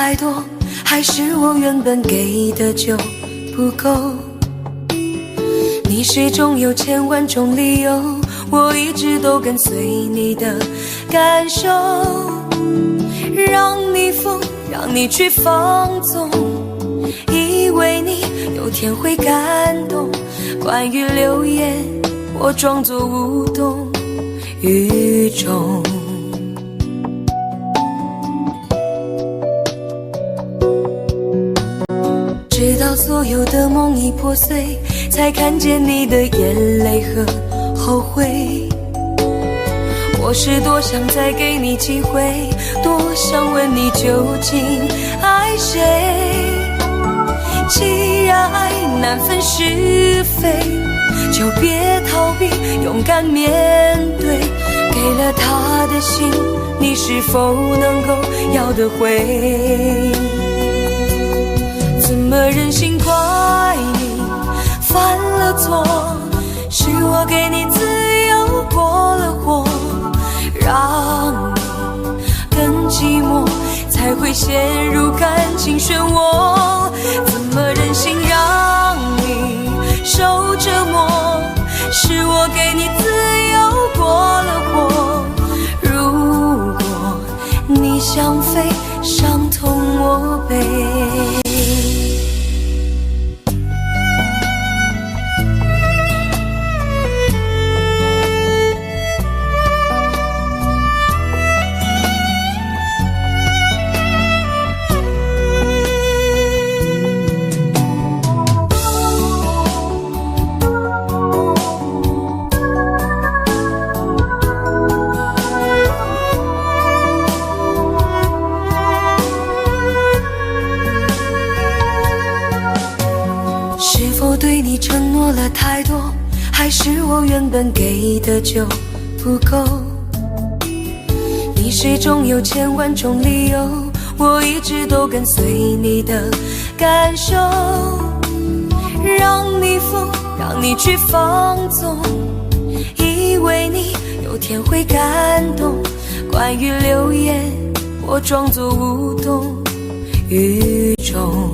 太多，还是我原本给的就不够？你始终有千万种理由，我一直都跟随你的感受，让你疯，让你去放纵，以为你有天会感动。关于流言，我装作无动于衷。直到所有的梦已破碎，才看见你的眼泪和后悔。我是多想再给你机会，多想问你究竟爱谁。既然爱难分是非，就别逃避，勇敢面对。给了他的心，你是否能够要得回？怎么忍心怪你犯了错？是我给你自由过了火，让你更寂寞，才会陷入感情漩涡。怎么忍心让你受折磨？是我给你自由过了火。如果你想飞，伤痛我背。对你承诺了太多，还是我原本给的就不够？你始终有千万种理由，我一直都跟随你的感受，让你疯，让你去放纵，以为你有天会感动。关于流言，我装作无动于衷。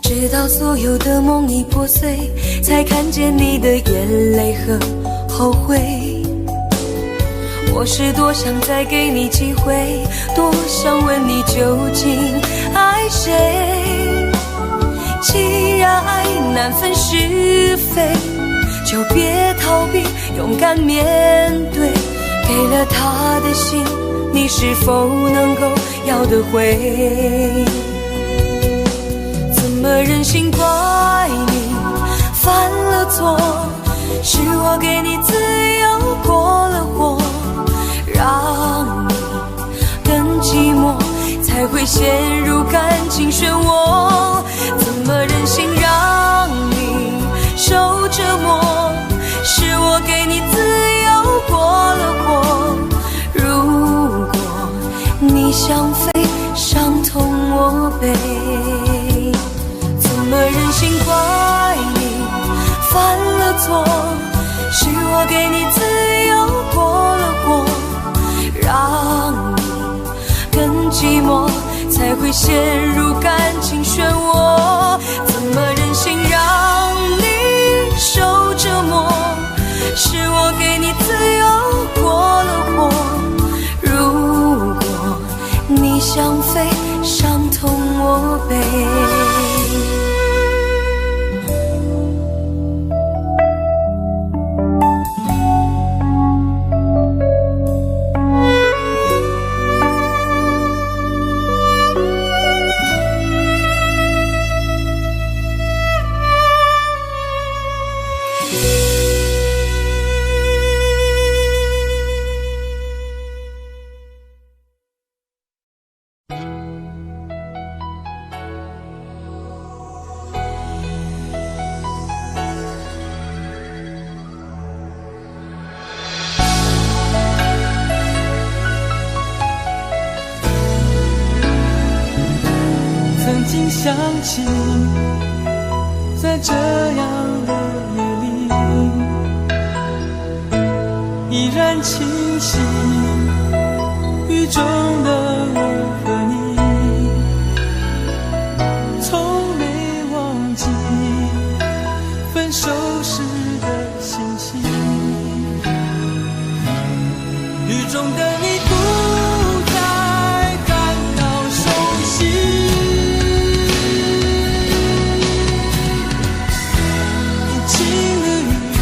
直到所有的梦已破碎，才看见你的眼泪和后悔。我是多想再给你机会，多想问你究竟爱谁。既然爱难分是非，就别逃避，勇敢面对。给了他的心，你是否能够要得回？怎么忍心怪你犯了错？是我给你自由过了火，让你更寂寞，才会陷入感情漩涡。怎么忍心让你受折磨？是我给你自由过了火。如果你想飞，伤痛我背。怎么忍心怪你犯了错？是我给你自由过了火，让你更寂寞，才会陷入感情漩涡。怎么忍心让你受折磨？是我给你自由过了火。如果你想飞，伤痛我背。想起在这样的夜里，依然清晰，与中的我和你，从没忘记分手时的心情。雨中的你不再感到熟悉，无情的雨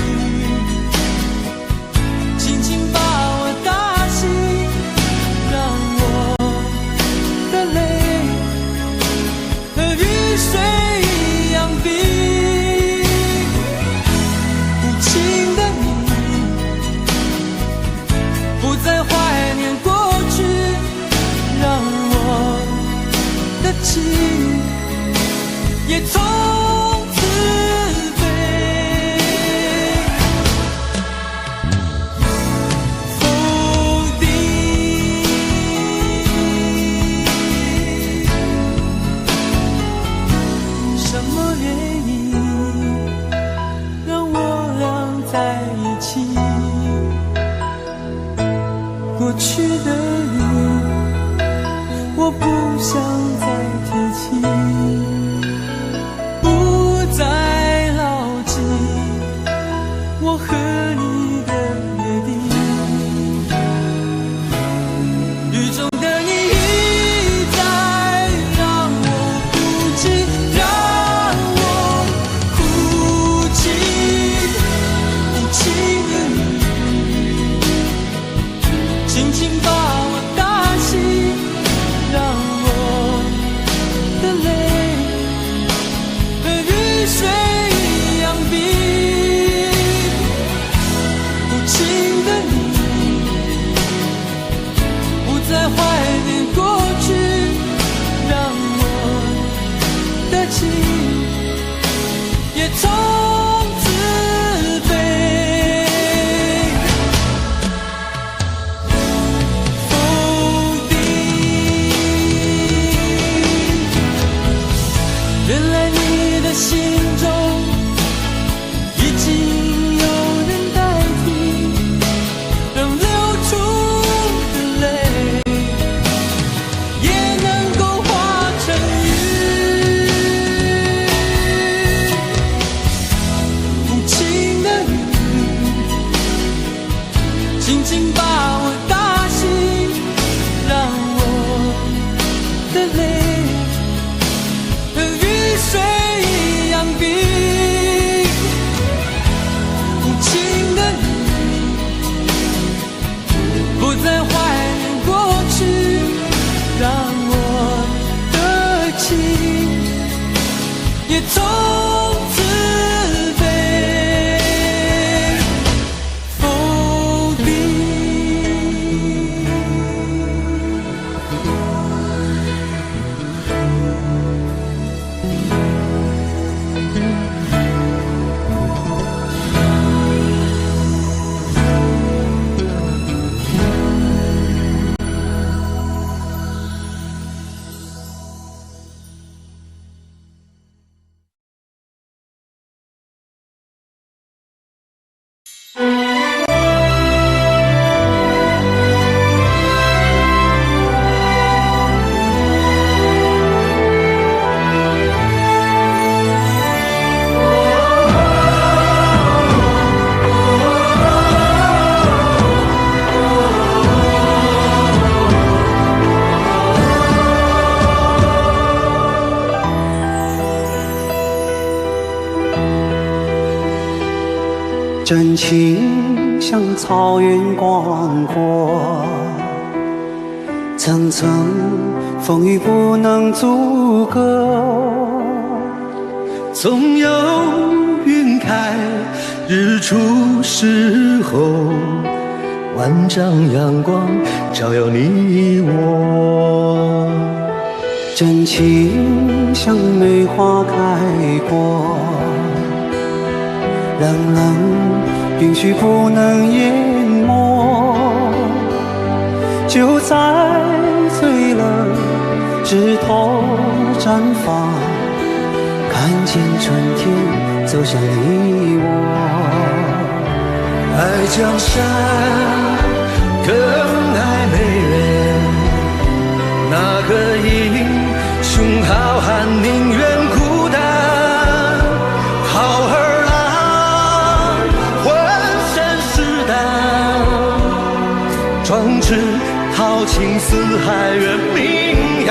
轻轻把我打醒，让我的泪和雨水一样冰。无情的你不再怀念过去，让我的情也从此飞。否定什么原因让我俩在一起？过去的你，我不想再提起，不再牢记我和你的约定。雨中的你一再让我哭泣，让我哭泣，无情的你轻轻把我打醒，让我的泪和雨水一样冰。无情的你不再怀念过去，让我的情也从此飞。原来你的心中已经有人代替，让流出的泪也能够化成雨。无情的雨轻轻把我打醒，让我的泪和雨水一样冰。无情的你不再怀念过去，让我的情也从此飞。否定真情像草原广阔，层层风雨不能阻隔。总有云开日出时候，万丈阳光照耀你我。真情像梅花开过，冷冷允许不能淹没，就在最冷枝头绽放，看见春天走向你我。爱江山更爱美人，那个英雄好汉宁愿孤单，好儿郎浑身是胆，壮志豪情四海远名扬。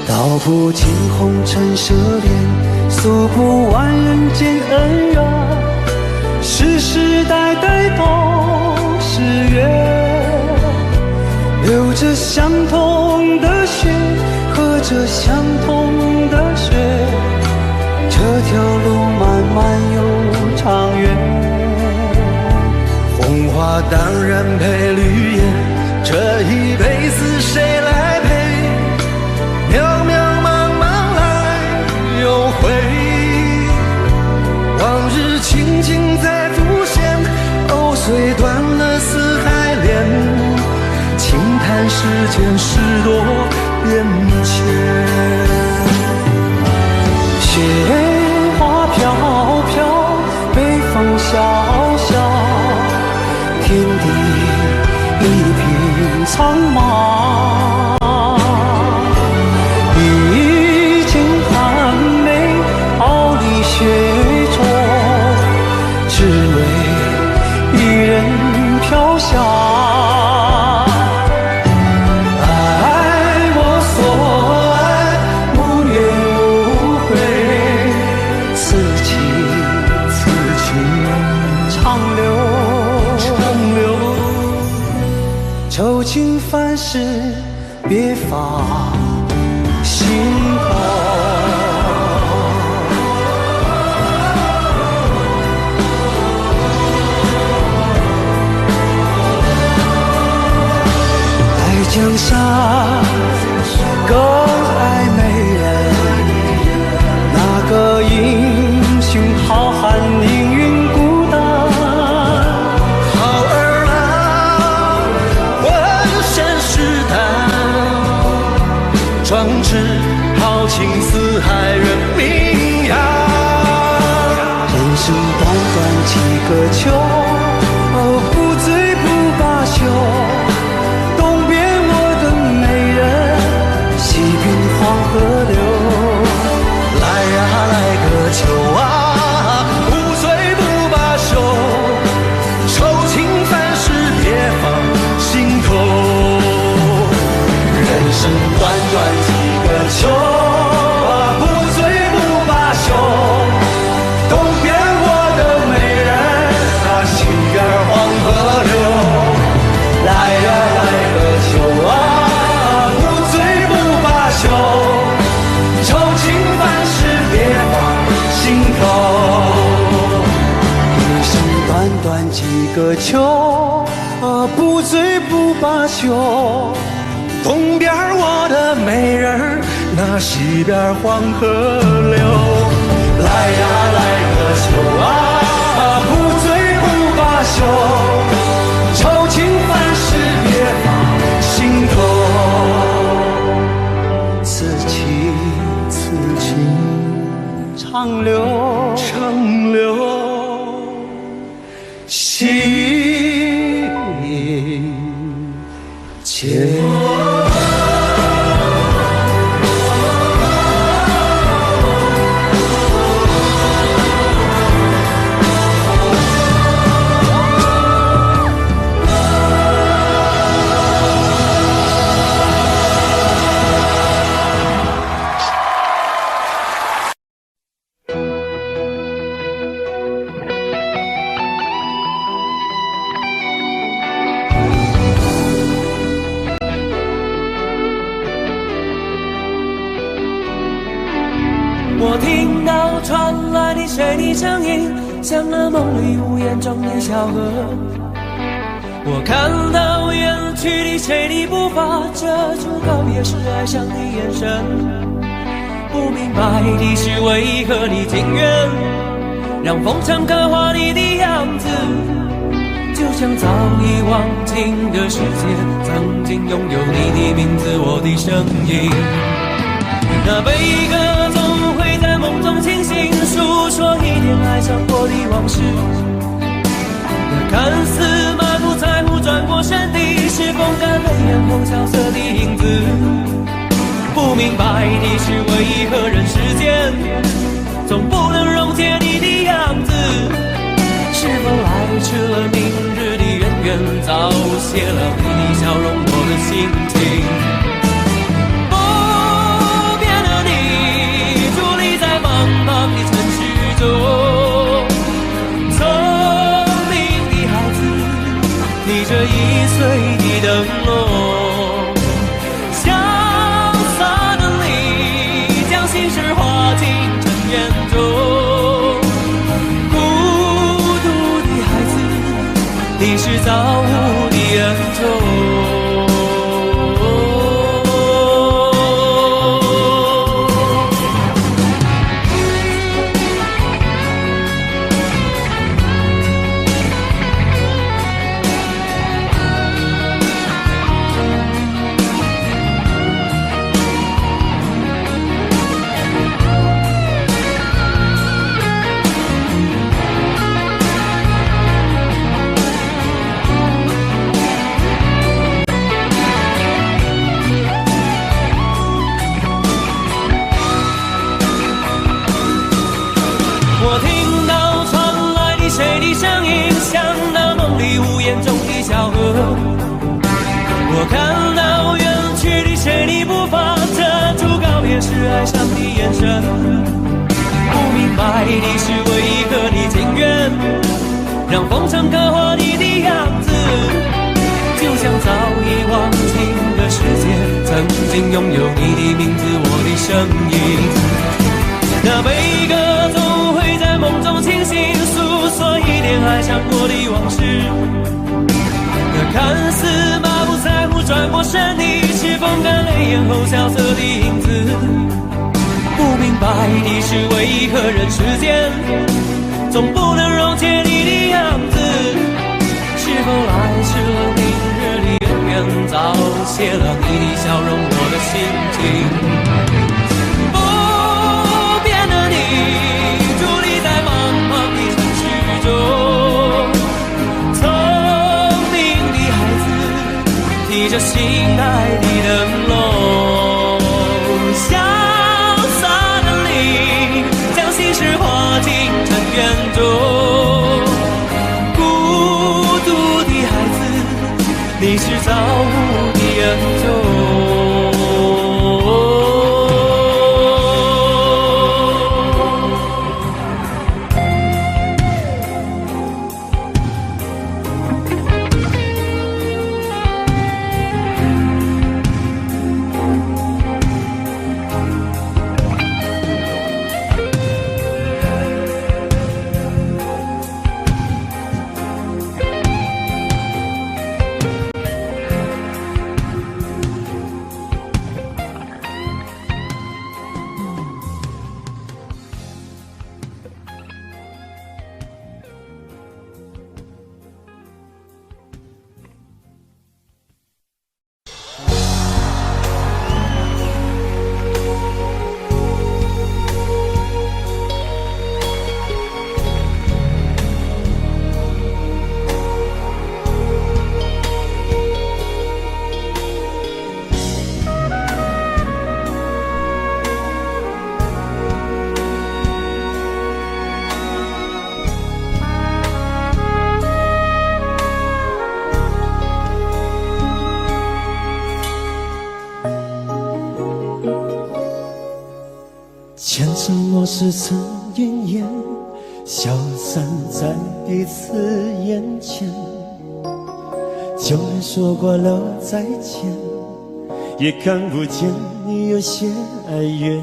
道不尽红尘奢恋，诉不完人间恩怨，世世代代都是缘，流着相同的血，喝着相同的水，这条路漫漫又长远。红花当然配绿叶，这一辈子谁来陪？渺渺茫茫来又回，往日情景再浮现，藕虽断了丝还连，轻叹世间事多变迁。雪花飘飘，北风萧萧，天地一片苍茫。雪中，只为一人飘香。爱我所爱，无怨无悔，此情长留，愁情烦事别放心头。江山更爱美人，那个英雄好汉宁愿孤单，好儿郎浑身是胆，壮志豪情四海远名扬。人生短短几个秋，不醉不罢休，黄河流，来呀来个秋啊，不醉不罢休，愁情烦事别放心头。人生短短几个秋啊，不醉不罢休，东边我的美人啊，西边黄河流，来呀来个秋啊，愁情烦事别放心头。人生短短几个秋，不醉不罢休，东边我的美人，那西边黄河流。来呀来个秋啊，不醉不罢休，愁情烦事别放心头。长留，心间。我听到传来你谁的声音，像那梦里无言中的小河。我看到远去的谁的步伐，遮住告别时哀伤的眼神。不明白的是为何你情愿让风尘刻画你的样子，就像早已忘情的世界曾经拥有你的名字，我的声音。那悲歌总会在梦中清醒，诉说一点爱上过的往事。那看似满不在乎转过身的，是风干泪眼后萧瑟的影子。不明白的是为何人世间总不能溶解你的样子。是否来迟了明日的渊源，早谢了你的笑容我的心情。不变的你伫立在茫茫的城市中，聪明的孩子逆着易碎的灯笼，潇洒的你将心事化进尘缘中。你是造物的恩宠。我听到传来的谁的声音，像那梦里屋檐中的小河。我看到远去的谁的步伐，遮住告别时哀伤的眼神。不明白的是为何你情愿让风尘刻画你的样子，就像早已忘情的世界曾经拥有你的名字，我的声音。那悲歌总会在梦中清醒，诉说一点爱上过的往事。那看似满不在乎转过身的，是风干泪眼后萧瑟的影子。不明白的是为何人世间总不能溶解你的样子。是否来迟了明日的渊源，早谢了你的笑容我的心情。提着心爱的灯笼，潇洒的你将心事化进尘缘中。孤独的孩子，你是造物的恩宠。前尘往事曾云烟，消散在彼此眼前。旧人说过了再见，也看不见你有些哀怨。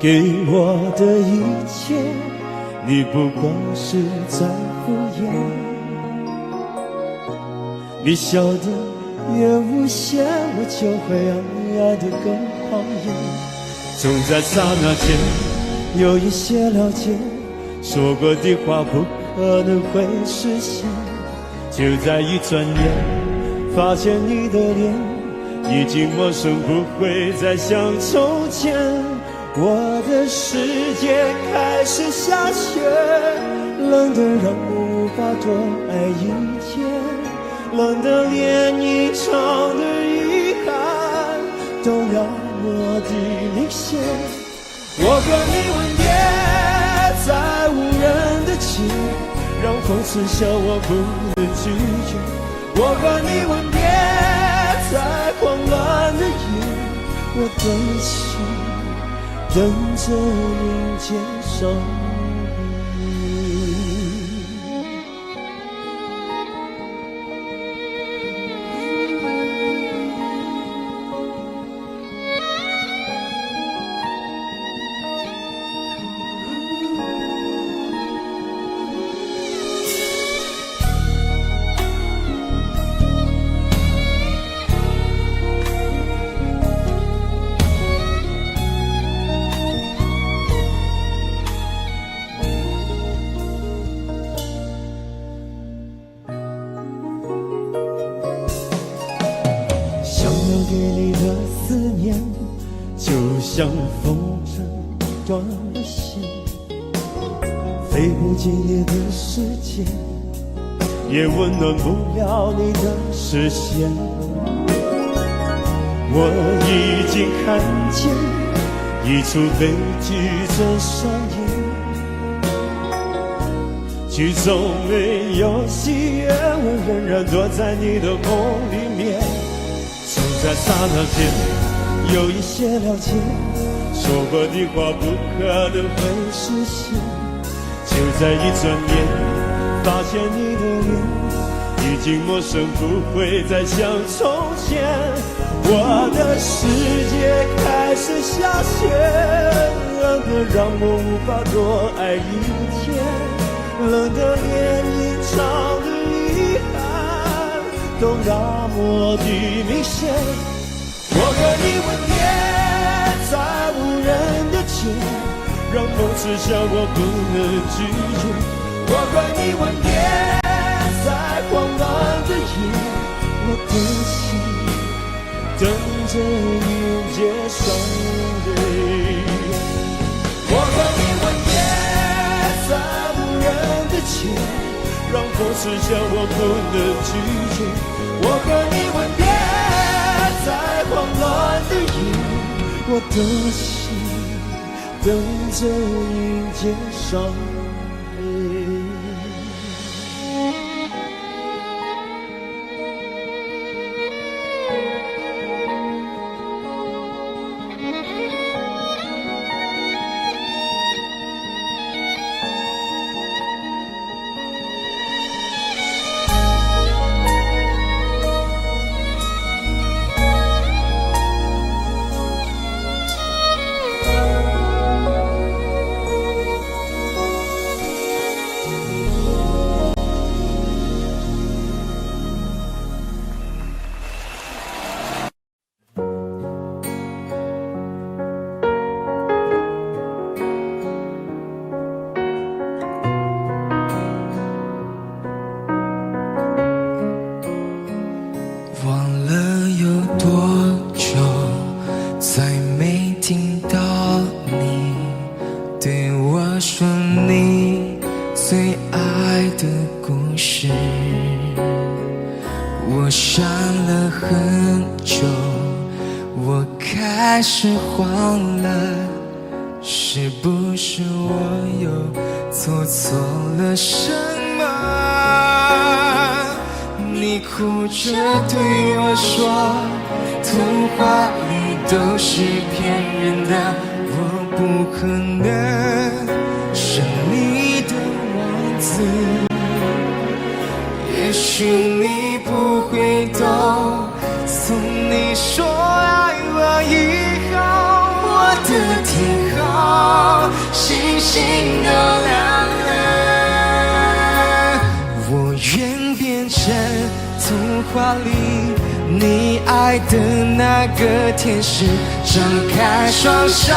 给我的一切，你不过是在敷衍。你笑得越无邪，我就会爱得更狂野。总在刹那间有一些了解，说过的话不可能会实现。就在一转眼，发现你的脸已经陌生，不会再像从前。我的世界开始下雪，冷得让我无法多爱一天，冷得连一场的遗憾都要抹地明显。我和你吻别在无人的街，让风刺笑我不能拒绝。我和你吻别在慌乱的夜，我的心等着迎接伤悲。给你的思念，就像风筝断了线，飞不进你的世界，也温暖不了你的视线。我已经看见一出悲剧正上演，剧中没有喜悦，我仍然躲在你的梦里面。就在刹那间有一些了解，说过的话不可能会实现。就在一转眼发现你的脸已经陌生，不会再像从前。我的世界开始下雪，冷得让我无法多爱一天，冷得连一场的遗憾都那么的明显。我和你吻别在无人的街，让风刺笑我不能拒绝。我和你吻别在慌乱的夜，我的心等着迎接伤悲。我和你吻别在无人的街，让风刺笑我不能拒绝。我和你吻别在慌乱的夜，我的心等着迎接伤悲。我想了很久，我开始慌了，是不是我又做错了什么？你哭着对我说，童话里都是骗人的，我不可能是你的王子。也许你不会懂，从你说爱我以后，我的天空星星都亮了。我愿变成童话里你爱的那个天使，张开双手，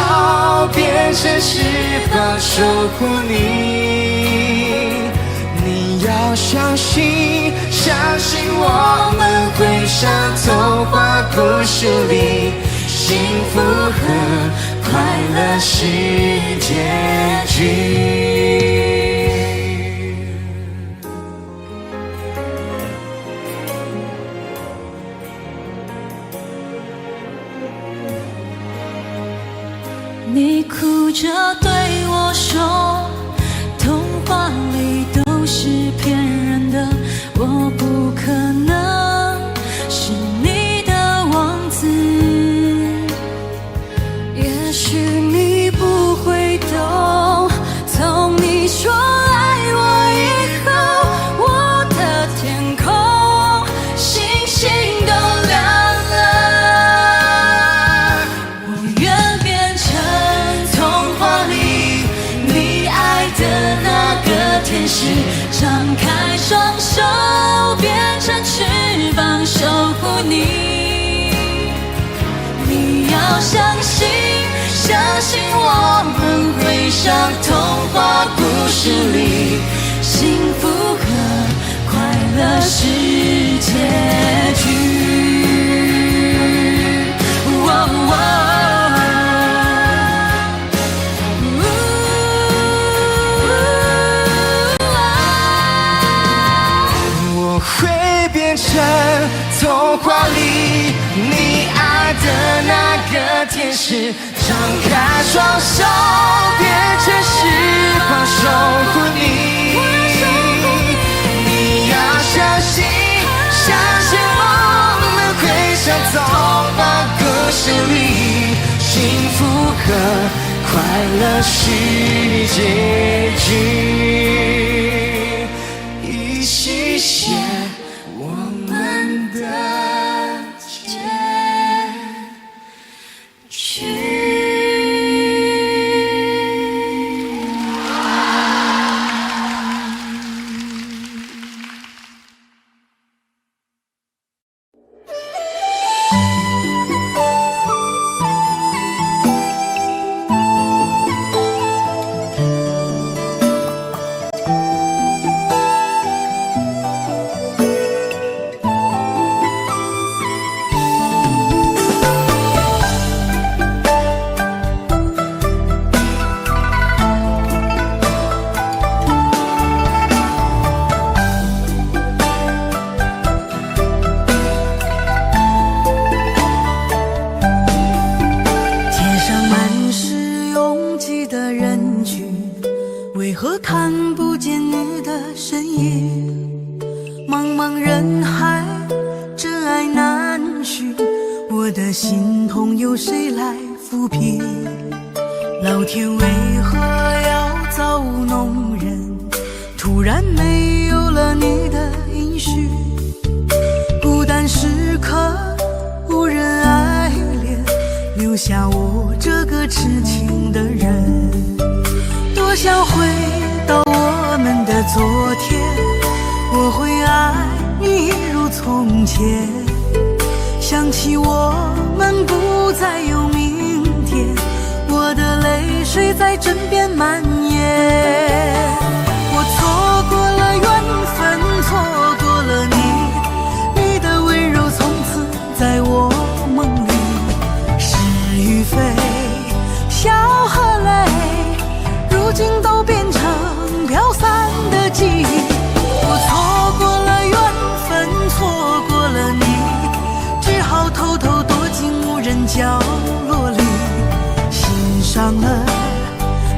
变成翅膀守护你。你要相信，相信我们会像童话故事里，幸福和快乐是结局。你哭着对我说，童话里都是骗人的，我不可能是你的王子。也许你不会懂，从你说爱我以后，我的天空星星都亮了。我愿变成童话里你爱的那个天使，张开双手变成翅膀守护你。你要相信，相信我们会像童话故事里，幸福和快乐是结局。我会变成童话里你爱的那个天使，张开双手变成翅膀守护你。你要相信，相信我们会像童话故事里，幸福和快乐是结局。一起写我们的结局。为何看不见你的身影？茫茫人海，真爱难寻，我的心痛由谁来抚平？老天为何要造物弄人？突然没有了你的音讯，孤单时刻无人爱怜，留下我这个痴情的人。多想回到我们的昨天，我会爱你一如从前。想起我们不再有明天，我的泪水在枕边蔓延。我错过了缘分，错过了你，你的温柔从此在我梦里。是与非，笑和泪，如今都变成飘散的记忆。我错过了缘分，错过了你，只好偷偷躲进无人角落里。心伤了，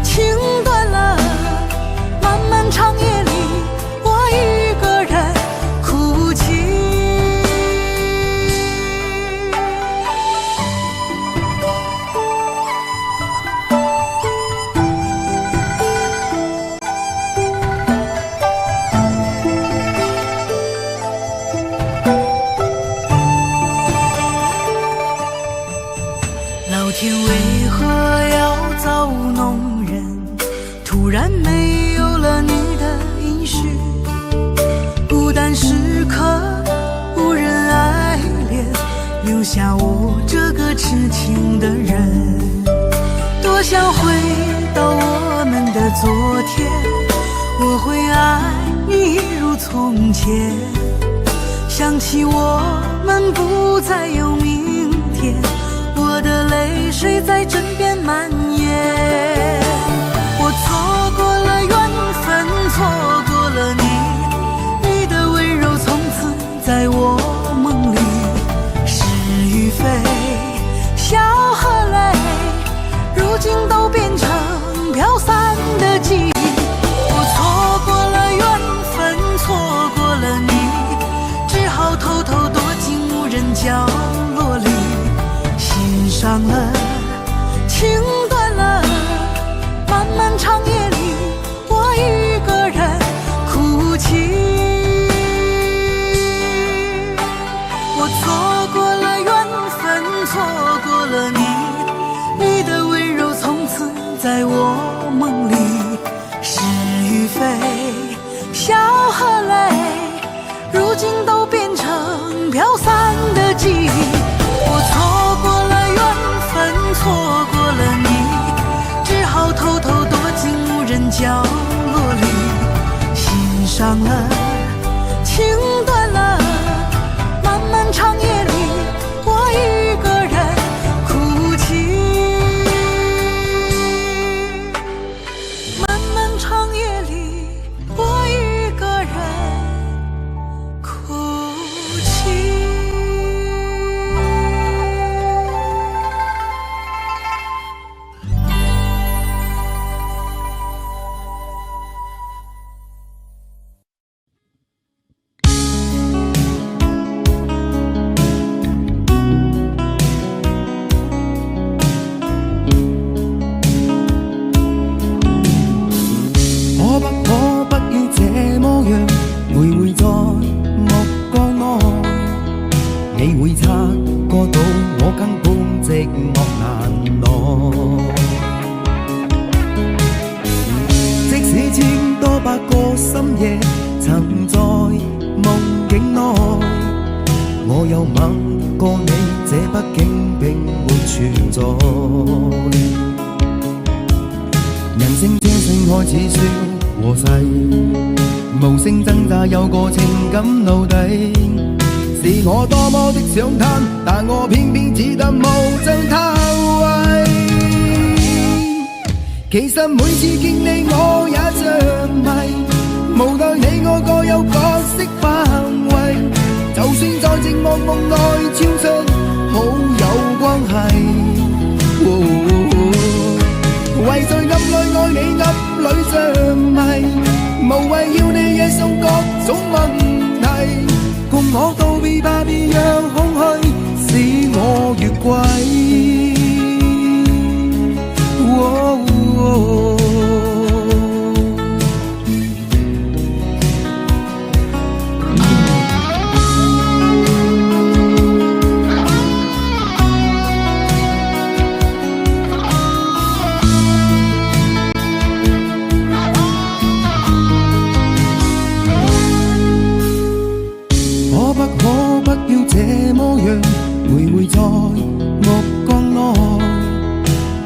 情断了，漫漫长夜里，我一个人哭泣。老天为何要造物弄人？突然没有了你的音讯，孤单时刻无人爱怜，留下我这个痴情的人。多想回到我们的昨天，我会爱你一如从前。想起我们不再有明天，我的泪水在枕边蔓延。我错过了缘分，错过了你，你的温柔从此在我梦里。是与非，笑和泪，如今都变成飘散的记忆。我错过了缘分，错过了你，只好偷偷躲进无人角落里。心伤了，情断了，漫漫长夜里，我一个人哭泣。我错过了缘分，错过了你，你的温柔从此在我梦里。是与非，笑和泪，如今都变成飘散的记忆。我错过了缘分，错过了你，只好偷偷躲进无人角落里。心伤了，情断了，漫漫长夜里，我一个人哭泣。漫漫长夜里，我一个人哭泣。可不可不要這麼樣，徘徊在目光內，你會察覺到我根本寂寞難耐。即使千多百個深夜曾在夢境內，我有吻過你，這畢竟並沒存在。人聲這聲開始說和諧，無聲掙扎有個情感奴隸，是我多麼的想貪，但我偏偏只得無盡偷慰。其實每次見你我也着迷，無奈你我各有角色範圍，就算在寂寞夢內超出好友關係。為在暗裏愛你暗裏着迷，無謂要你惹上各種問題，共我道別吧，別讓空虛使我越軌。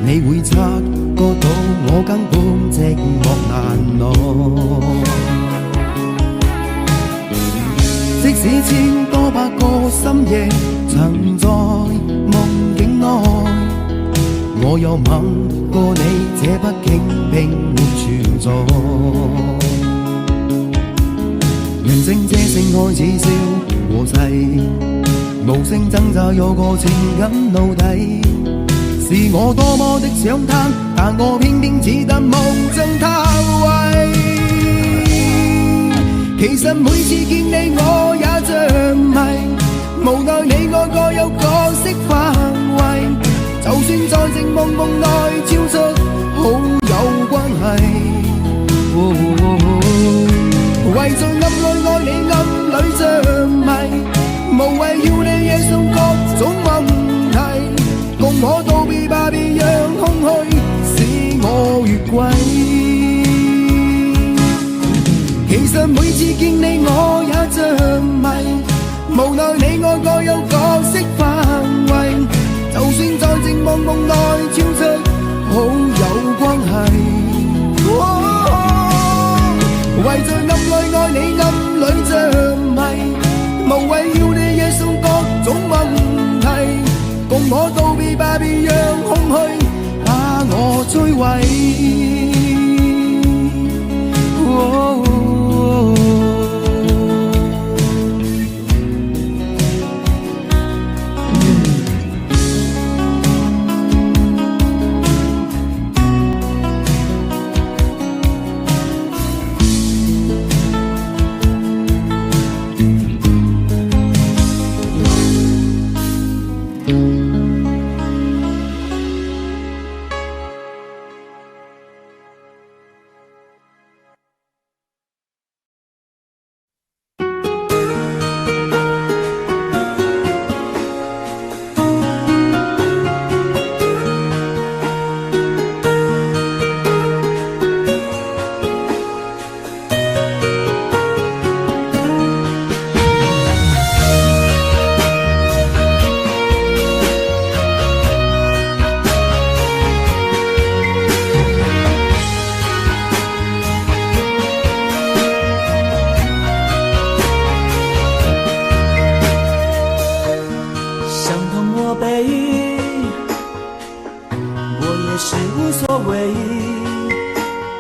你會察覺到我根本寂寞難耐，即使千多百個深夜曾在夢境內，我有吻過你，這畢竟並沒存在。人聲這聲開始笑和諧，無聲掙扎有個情感奴隸，是我多麼的想貪，但我偏偏只得無盡偷慰。其實每次見你我也着迷，無奈你我各有角色範圍，就算在寂寞夢內超出好友關係。為在暗裏愛你暗裏着迷，無謂要你惹上各種問題，共我道別吧，別讓空虛使我越軌。其實每次見你我也着迷，無奈你我各有角色範圍，就算在寂寞夢內超出好友關係。為在暗裏愛你暗裏着迷，無途围绕你惹上各种问题，共我道别吧，别让空虚把我摧毁。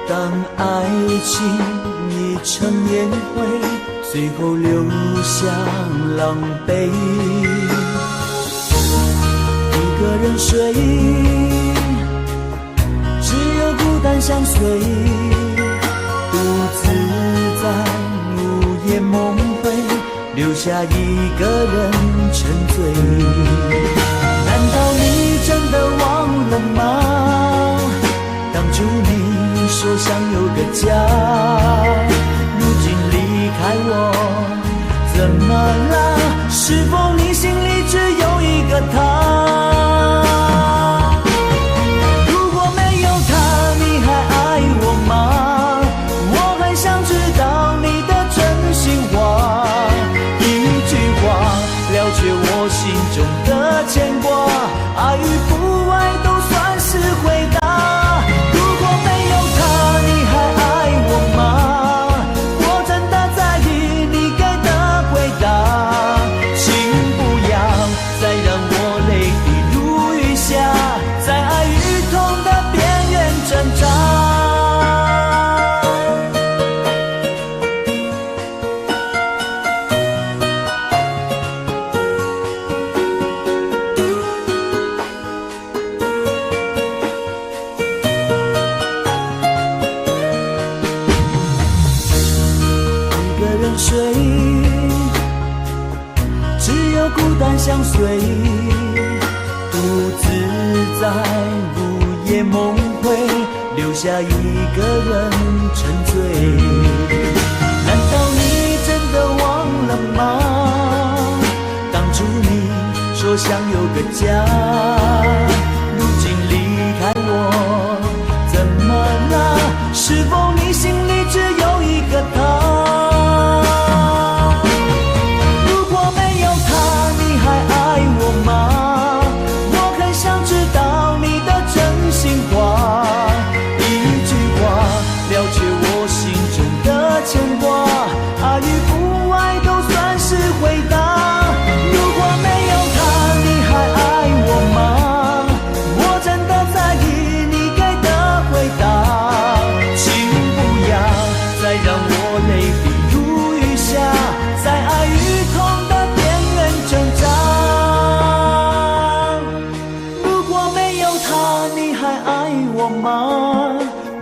当爱情已成烟灰，最后留下狼狈。一个人睡，只有孤单相随，独自在午夜梦回，留下一个人沉醉。难道你真的忘了吗？当初你说想有个家，如今离开我，怎么了？是否你心里只有一个他？如果没有他，你还爱我吗？我很想知道你的真心话，一句话了却我心中的牵挂，爱与不爱都算是回答。睡，只有孤单相随，独自在午夜梦回，留下一个人沉醉。难道你真的忘了吗？当初你说想有个家，如今离开我，怎么了？是否你心里只有一个他？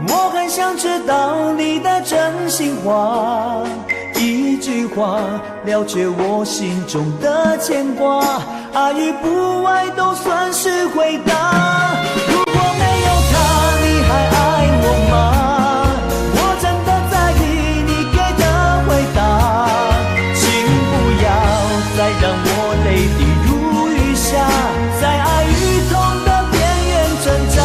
我很想知道你的真心话，一句话了却我心中的牵挂，爱与不爱都算是回答。如果没有他，你还爱我吗？我真的在意你给的回答，请不要再让我泪滴如雨下，在爱与痛的边缘挣扎。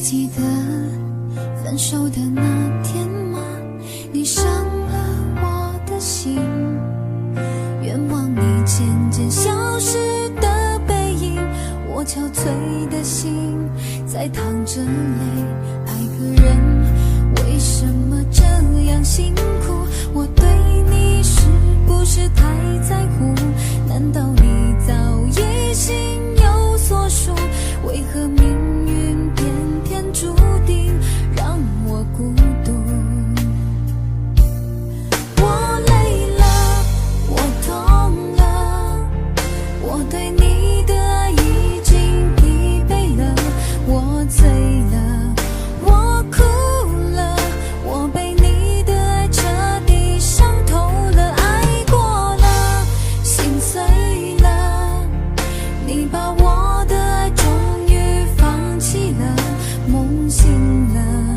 记得分手的那天吗？你伤了我的心，愿望你渐渐消失的背影，我憔悴的心在淌着泪。爱个人为什么这样辛苦？我对你是不是太在乎？难道你早已心有所属？为何命运偏偏注定让我孤独？我累了，我痛了，我对你的爱已经疲惫了，我醉了，我哭了，我被你的爱彻底伤透了，爱过了，心碎了，你把我的爱终于放弃了，梦醒了，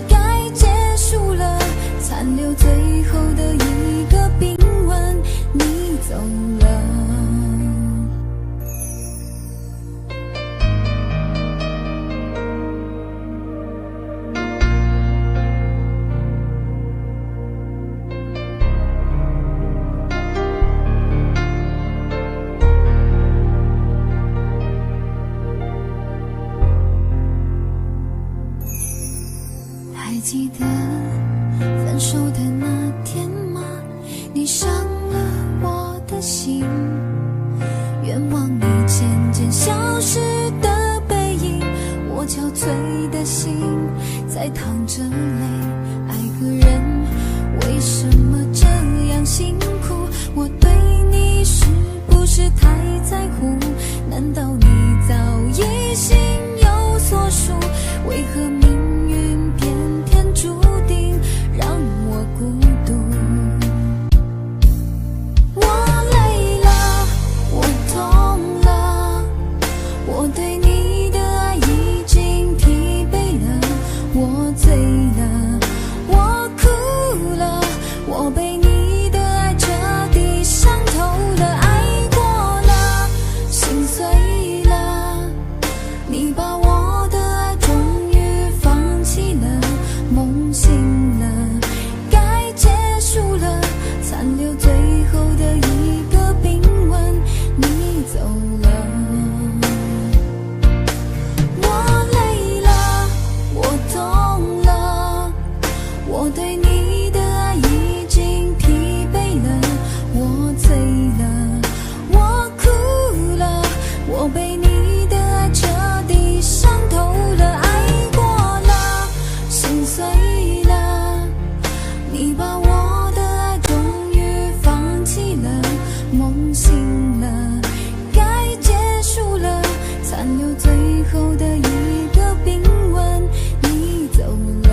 该结束了，残留最后的一个冰吻，你走了。还记得分手的那天吗？你伤了我的心，愿望你渐渐消失的背影，我憔悴的心在淌着泪。爱个人为什么这样辛苦？我对你是不是太在乎？难道你早已心有所属？为何命运偏偏注定让我孤独？我累了，我痛了，我对你的爱已经疲惫了，我醉了，我哭了，我被你的爱彻底伤透了，爱过了，心碎了，你把我的爱终于放弃了，梦醒了，该结束了，残留最后的一个冰吻，你走了。我累了，我痛了，我对你的爱已经疲惫了，我醉了，我哭了，我被你的爱彻底伤透了，爱过了，心碎了，你把我的爱终于放弃了，梦醒了，该结束了，残留最后的一个冰吻，你走了。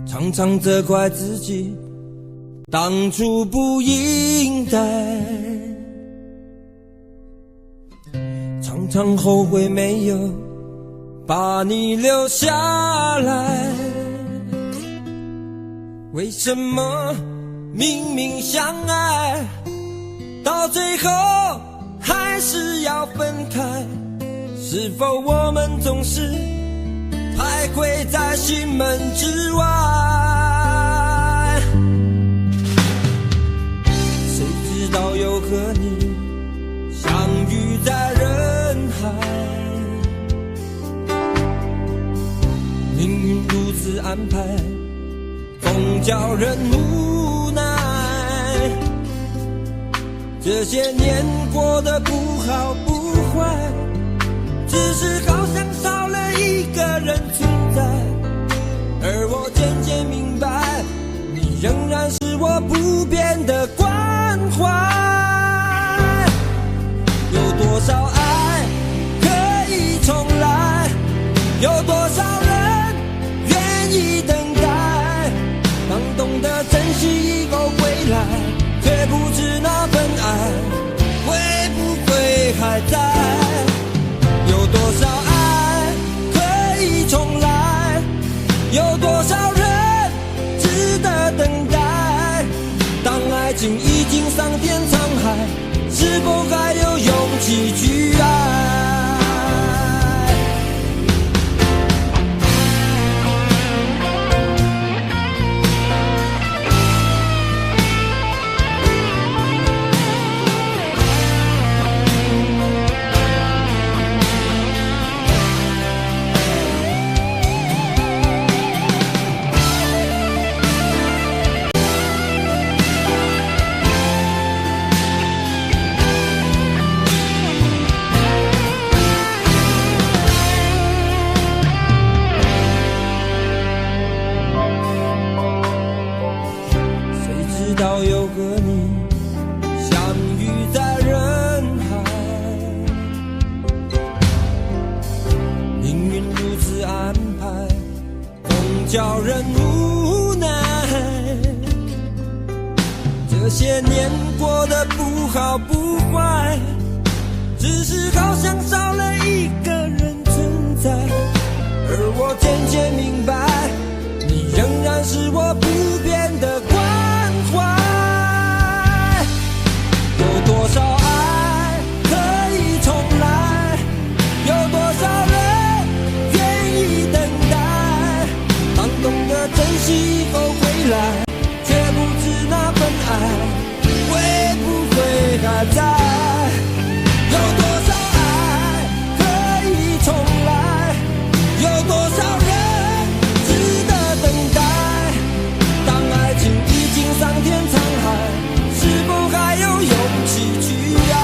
常常责怪自己当初不应该，常常后悔没有把你留下来。为什么明明相爱，到最后还是要分开？是否我们总是徘徊在心门之外？谁知道又和你相遇在人海，命运如此安排，总叫人无奈。这些年过得不好不坏，只是好像少了一个人存在。有多少人愿意等待？当懂得珍惜以后回来，却不知那份爱会不会还在？有多少爱可以重来？有多少人值得等待？当爱情已经桑田沧海，是否还有勇气去爱？又和你相遇在人海，命运如此安排，总叫人无奈。这些年过得不好不坏，只是好像少了一个人存在。而我渐渐明白，你仍然是我不变的关怀。有多少爱可以重来？有多少人愿意等待？当懂得珍惜以后回来，却不知那份爱会不会还在？有多少爱可以重来？有多少人值得等待？当爱情已经桑田沧海，是否还有勇气去爱？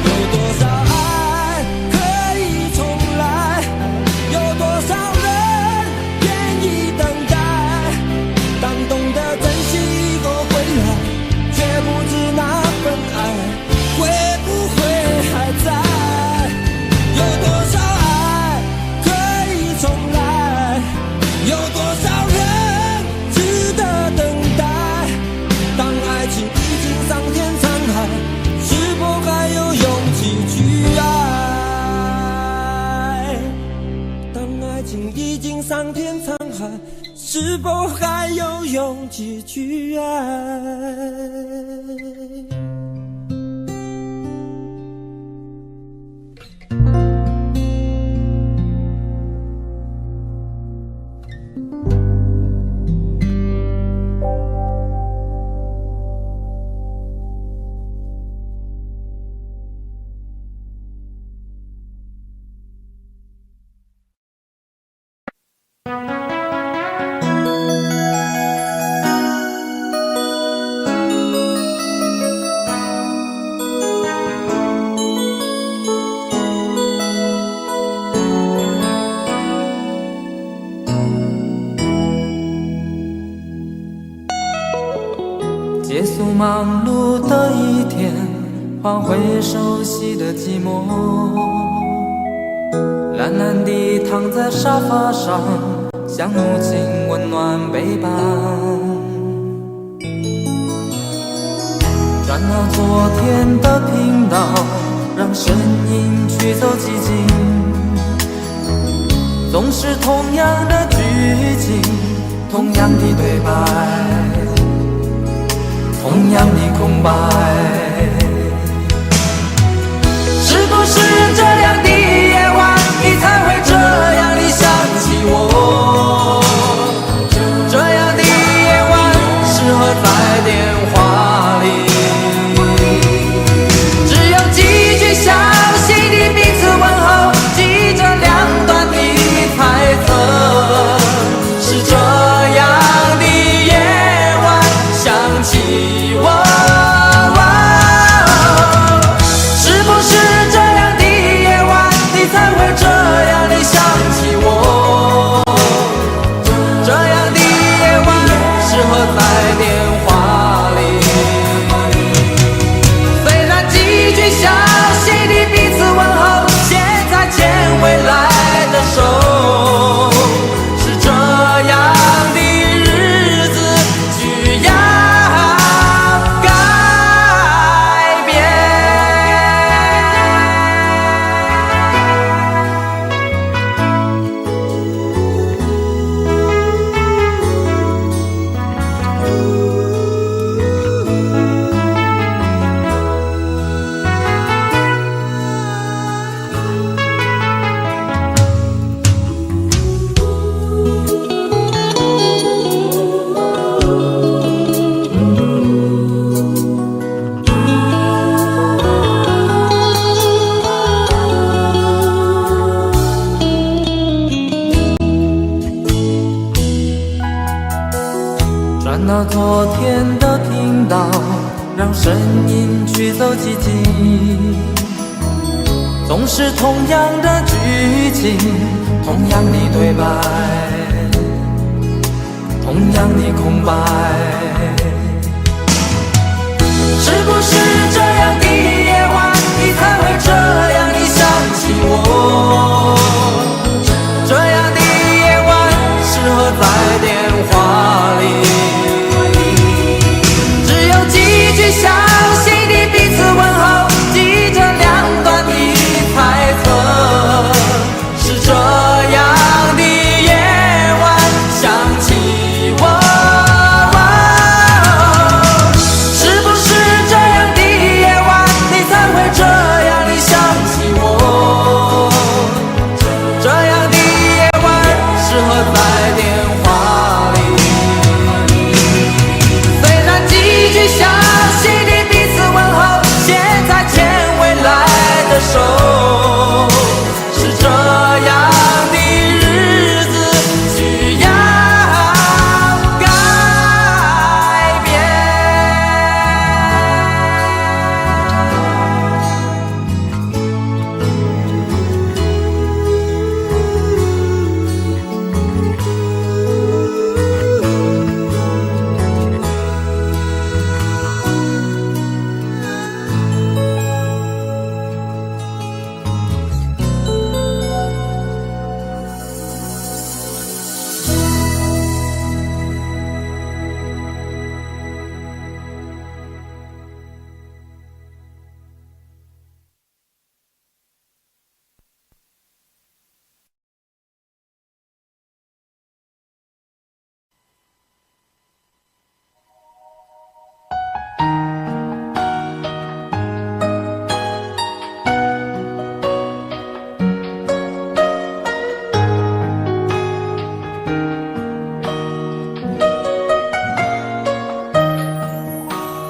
有多少爱可以重来？有多少人愿意等待？当懂得珍惜以后回来，却不知那份爱会不会还在？有多少爱可以重来？有多少人值得等待？当爱情已经桑田沧海，是否还有勇气去爱？当爱情已经桑田沧海，是否还有勇气去爱？结束忙碌的一天，换回熟悉的寂寞，懒懒地躺在沙发上，像母亲温暖背伴。转到昨天的频道，让声音驱走寂静，总是同样的剧情，同样的对白，同样的空白。是不是这样的夜晚，你才会这样地想起我？这样的夜晚适合在电话里，只有几句小心的彼此问候，记着两端的猜测。是这样的夜晚想起我，是不是这样的夜晚到昨天都听到，让声音驱走寂静。总是同样的剧情，同样的对白，同样的空白。是不是这样的夜晚，你才会这样地想起我？这样的夜晚适合在电话里，只有几句相信的彼此问候，记着两端的猜测。是这样的夜晚想起我。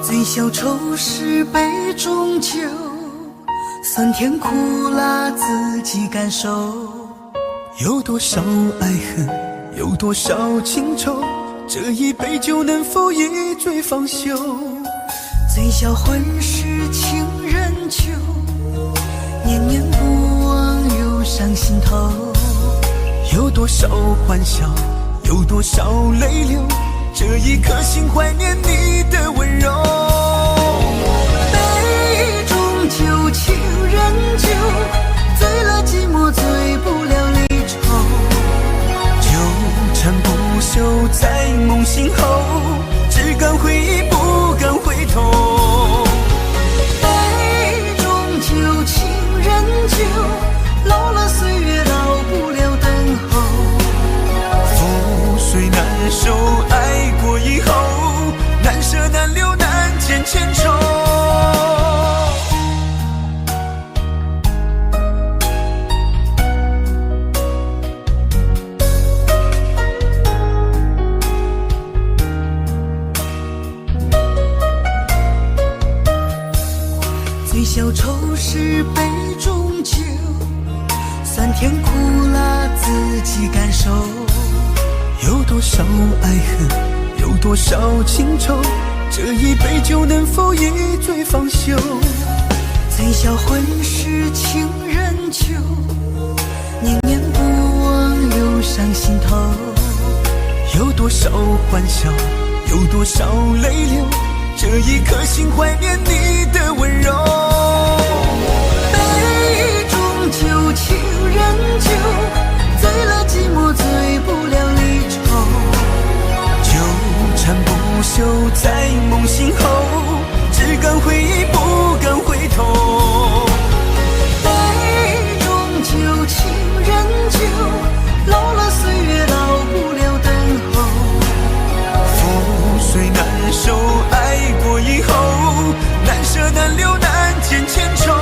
醉消愁是杯中酒，酸甜苦辣自己感受。有多少爱恨，有多少情愁，这一杯酒能否一醉方休？醉消魂是情人酒，念念不忘又上心头。有多少欢笑，有多少泪流，这一颗心怀念你的温柔。杯中酒，情人酒，醉了寂寞，醉不了离愁。纠缠不休在梦醒后，只敢回忆不敢回头。杯中酒，情人酒，老了岁月老不了等候。覆水难收，爱过以后，难舍难留难牵牵愁。醉消愁是杯中酒，酸甜苦辣自己感受。有多少爱恨，有多少情愁，这一杯酒能否一醉方休？醉消魂是情人酒，念念不忘又上心头。有多少欢笑，有多少泪流，这一颗心怀念你的温柔。杯中酒，情人酒，醉了寂寞，醉不了离愁。纠缠不休在梦醒后，只敢回忆不敢回头。杯中酒，情人酒，老了岁月老不了等候。覆水难收，爱过以后，难舍难留难牵牵愁。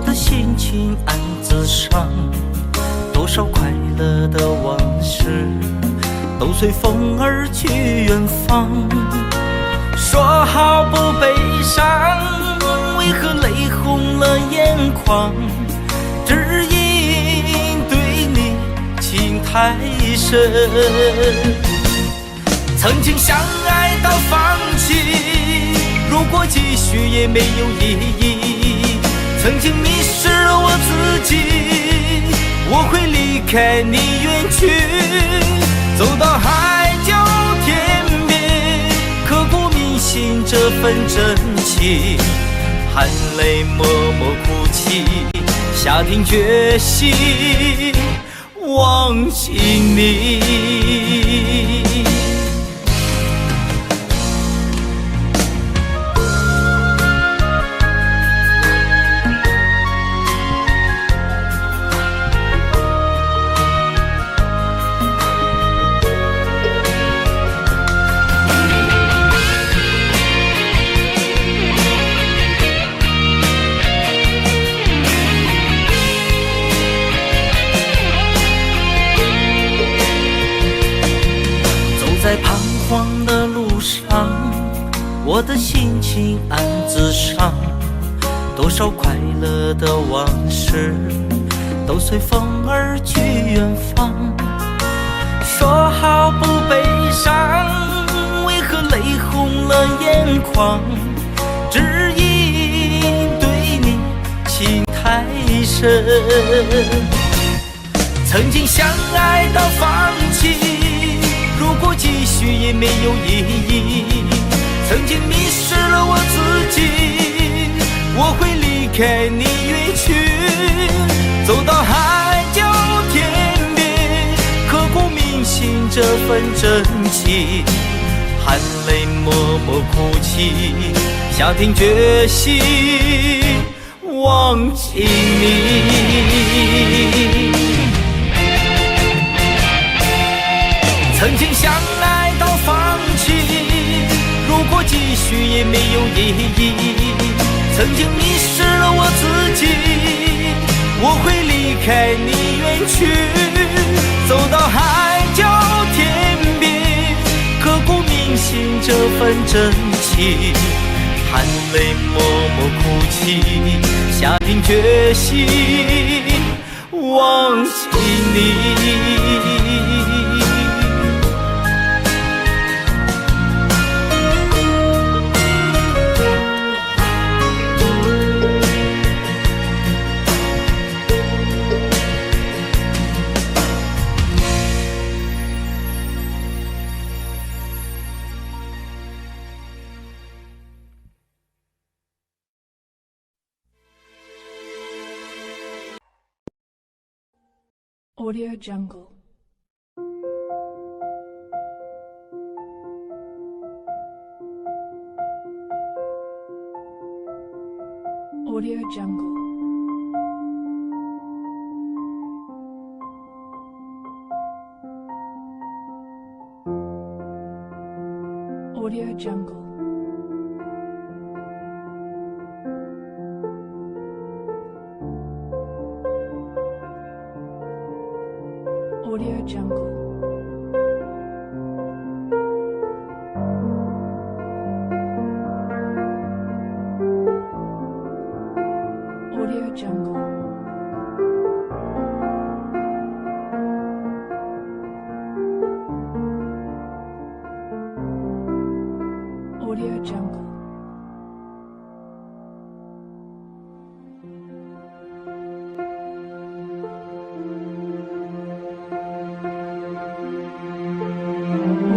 的心情暗自伤，多少快乐的往事都随风而去远方。说好不悲伤，为何泪红了眼眶？只因对你情太深。曾经相爱到放弃，如果继续也没有意义。曾经迷失了我自己，我会离开你远去，走到海角天边，刻骨铭心这份真情，含泪默默哭泣，下定决心忘记你。在彷徨的路上，我的心情暗自伤，多少快乐的往事都随风而去远方。说好不悲伤，为何泪红了眼眶？只因对你情太深。曾经相爱到放弃，如果继续也没有意义。曾经迷失了我自己，我会离开你远去，走到海角天边，刻骨铭心这份真情，含泪默默哭泣，下定决心忘记你。曾经相爱到放弃，如果继续也没有意义。曾经迷失了我自己，我会离开你远去，走到海角天边，刻骨铭心这份真情，含泪默默哭泣，下定决心忘记你。Audio Jungle. Audio Jungle. Audio Jungle. Audio Jungle. Audio Jungle. Audio Jungle. Audio Jungle.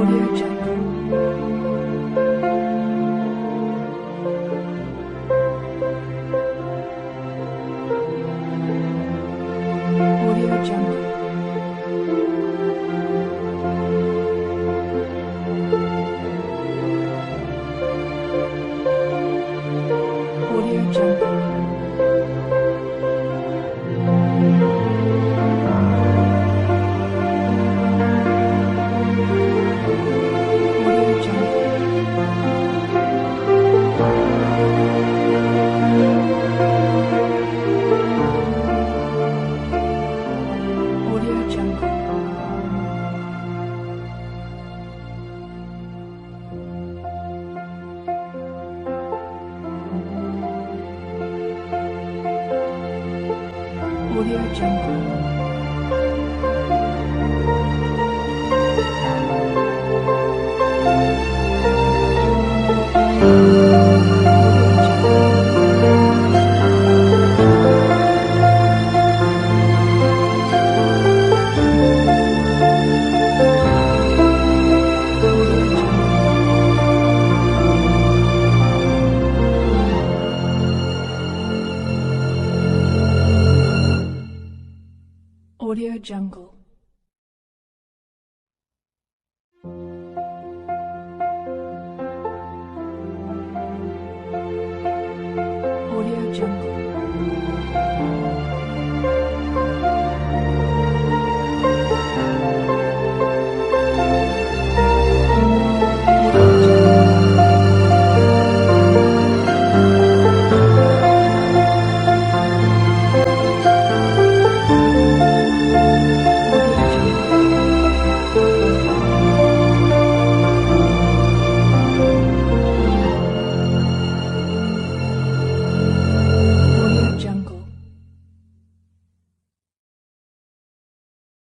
Audio Jungle. Audio Jungle. Audio Jungle. Audio Jungle. Audio Jungle.